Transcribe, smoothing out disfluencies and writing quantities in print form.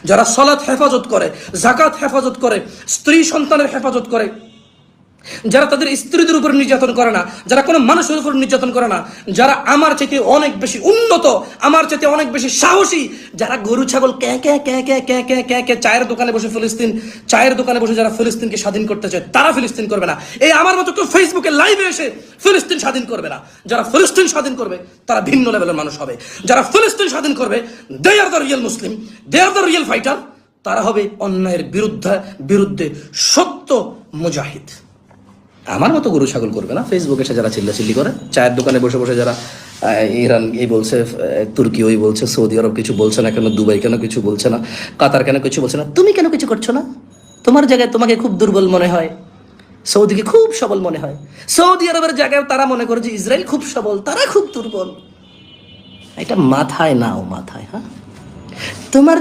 যারা সালাত হেফাজত করে, যাকাত হেফাজত করে, স্ত্রী সন্তানের হেফাজত করে, যারা তাদের স্ত্রীদের উপর নির্যাতন করে না, যারা কোনো মানুষের উপর নির্যাতন করে না, যারা আমার চাইতে অনেক বেশি উন্নত, আমার চাইতে অনেক বেশি সাহসী, যারা গরু ছাগল চায়ের দোকানে বসে চায়ের দোকানে বসে যারা ফিলিস্তিনকে স্বাধীন করতে চায়, তারা ফিলিস্তিন করবে না। এই আমার মতো কেউ ফেসবুকে লাইভে এসে ফিলিস্তিন স্বাধীন করবে না। যারা ফিলিস্তিন স্বাধীন করবে তারা ভিন্ন লেভেলের মানুষ হবে। যারা ফিলিস্তিন স্বাধীন করবে, they are the real Muslim, they are the real fighter. তারা হবে অন্যায়ের বিরুদ্ধে সত্য মুজাহিদ। আমার মতো গরু ছাগল করবে না। ফেসবুকে এসে যারা চিল্লাচিল্লি করে, চায়ের দোকানে বসে বসে যারা ইরান এই বলছে, তুর্কি ওই বলছে, সৌদি আরব কিছু বলছে না কেন, দুবাই কেন কিছু বলছে না, কাতার কেন কিছু বলছে না, তুমি কেন কিছু করছো না? তোমার জায়গায় তোমাকে খুব দুর্বল মনে হয়, সৌদিকে খুব সবল মনে হয়। সৌদি আরবের জায়গায় তারা মনে করে যে ইসরায়েল খুব সবল, তারা খুব দুর্বল। এটা মাথায় নাও, মাথায়। হ্যাঁ, তোমার